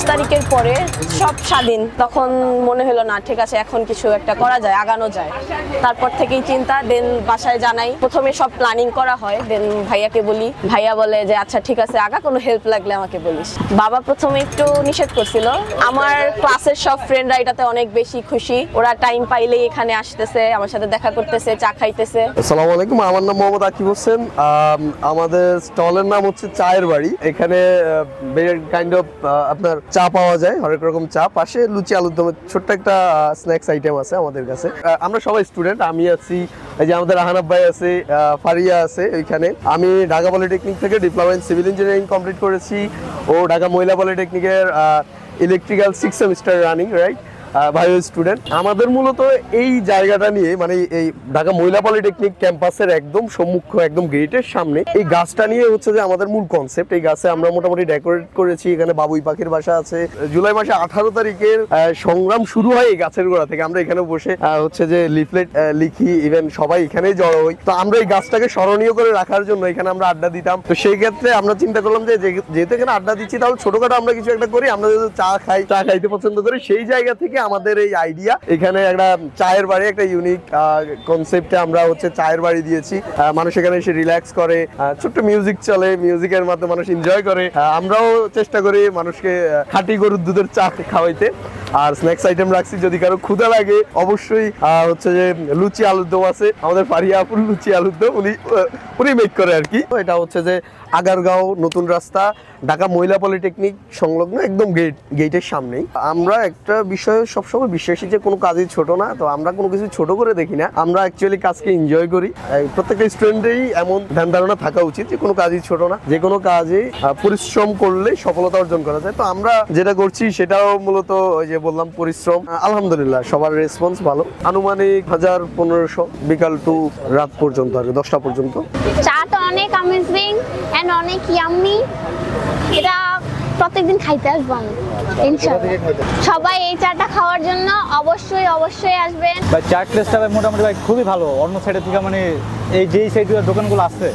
তারিখের পরে সব স্বাধীন, তখন মনে হলো না ঠিক আছে এখন কিছু একটা করা যায়, আগানো যায়। তারপর থেকেই চিন্তা, দেন বাসায় জানাই, প্রথমে সব প্ল্যানিং করা হয়, দেন ভাইয়াকে বলি, ভাইয়া বলে যে আচ্ছা ঠিক আছে আগা, কোনো হেল্প লাগলে আমাকে বলিস। বাবা প্রথমে একটু নিষেধ করছিল, আমার ক্লাসের সব ফ্রেন্ডরা এটাতে অনেক বেশি খুশি, ওরা টাইম পাইলেই এখানে আসতেছে, আমার সাথে দেখা করতেছে, চা খাইতেছে। আসসালামু আলাইকুম, আমার নাম মোহাম্মদ আকিব হোসেন। আমাদের স্টলের নাম হচ্ছে চায়ের বাড়ি। এখানে কাইন্ড অফ আপনার চা পাওয়া যায়, হরেক রকম চা, পাশে লুচি আলুর দমের ছোট্ট একটা স্ন্যাক্স আইটেম আছে আমাদের কাছে। আমরা সবাই স্টুডেন্ট, আমি আছি, এই যে আমাদের রাহানাব ভাই আছে, ফারিয়া আছে ওইখানে। আমি ঢাকা পলিটেকনিক থেকে diploma in civil engineering complete করেছি, ও ঢাকা মহিলা পলিটেকনিকের ইলেকট্রিক্যাল 6 সেমিস্টার রানিং, রাইট, ভাইও স্টুডেন্ট। আমাদের মূলত এই জায়গাটা নিয়ে, মানে এই ঢাকা মহিলা পলিটেকনিক ক্যাম্পাসের একদম সম্মুখ, একদম গেটের সামনে এই গাছটা নিয়ে হচ্ছে যে আমাদের মূল কনসেপ্ট। এই গাছে আমরা মোটামুটি ডেকোরেট করেছি, এখানে বাবুই পাখির বাসা আছে। জুলাই মাসে 18 তারিখের সংগ্রাম শুরু হয় এই গাছের গোড়া থেকে। আমরা এখানে বসে হচ্ছে যে লিফলেট লিখি, ইভেন সবাই এখানেই জড়ো হই। তো আমরা এই গাছটাকে স্মরণীয় করে রাখার জন্য এখানে আমরা আড্ডা দিতাম। তো সেই ক্ষেত্রে আমরা চিন্তা করলাম যে যেহেতু এখানে আড্ডা দিচ্ছি, তাহলে ছোটখাটো আমরা কিছু একটা করি। আমরা যেহেতু চা খাইতে পছন্দ করি, সেই জায়গা থেকে আমাদের এই আইডিয়া। এখানে একটা চায়ের বাড়ি, একটা ইউনিক কনসেপ্টে আমরা হচ্ছে চায়ের বাড়ি দিয়েছি। মানুষ এখানে এসে রিল্যাক্স করে, ছোট্ট মিউজিক চলে, মিউজিকের মাধ্যমে মানুষ এনজয় করে। আমরাও চেষ্টা করি মানুষকে খাঁটি গরুর দুধের চা খাওয়াইতে। আর স্ন্যাক্স আইটেম রাখছি, যদি কারো ক্ষুধা লাগে অবশ্যই হচ্ছে যে লুচি আলুর দম আছে, আমাদের ফারিয়া আপুর লুচি আলুর দম উনি মেক করে আর কি। এটা হচ্ছে যে আগারগাঁও নতুন রাস্তা, ঢাকা মহিলা পলিটেকনিক সংলগ্ন, একদম গেটের সামনেই। আমরা একটা বিষয়ে সবসময় বিশ্বাসী যে কোনো কাজই ছোট না, তো আমরা কোনো কিছু ছোট করে দেখি না, আমরা অ্যাকচুয়ালি কাজকে এনজয় করি। প্রত্যেকটা স্টুডেন্টেরই এমন ধ্যান ধারণা থাকা উচিত যে কোনো কাজই ছোট না, যে কোনো কাজে পরিশ্রম করলে সফলতা অর্জন করা যায়। তো আমরা যেটা করছি সেটাও মূলত ওই যে বললাম পরিশ্রম। আলহামদুলিল্লাহ সবার রেসপন্স ভালো। আনুমানিক 1000-1500 বিকাল টু রাত পর্যন্ত, আর 10টা পর্যন্ত। চাটা অনেক অ্যামেজিং এন্ড অনেক ইয়াম্মি। এটা প্রত্যেকদিন খাইতে আসবো আমি ইনশাআল্লাহ। সবাই এই চাটা খাওয়ার জন্য অবশ্যই আসবেন। ভাই চাট টেস্টটা মোটামুটি ভাই খুবই ভালো। অন্য সাইডের থেকে মানে এই যেই সাইডের দোকানগুলো আছে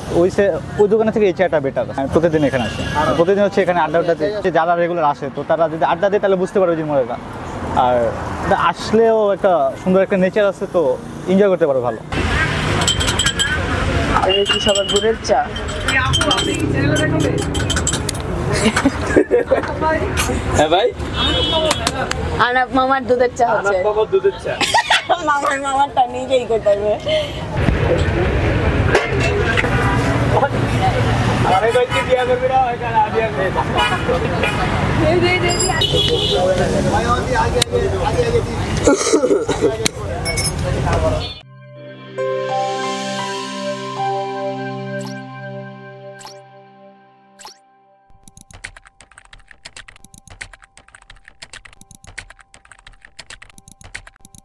ওই দোকানের থেকে এই চাটা বেটার। প্রতিদিন এখানে আসে, প্রতিদিন হচ্ছে এখানে আড্ডা যারা রেগুলার আসে, তো তারা যদি আড্ডা দেয় তাহলে বুঝতে পারবে যে মজাটা। আর আসলেও একটা সুন্দর একটা নেচার আছে, তো এনজয় করতে পারো ভালো। সবার গুড়ের চা, হ্যাঁ ভাই, আনাপ মামার দুধের চা হচ্ছে। দুধের চা মামারটা নিজেই করতে হবে। আরে ভাই কি দিয়া করবি না, এখানে আদিয়া নে ভাই, আগে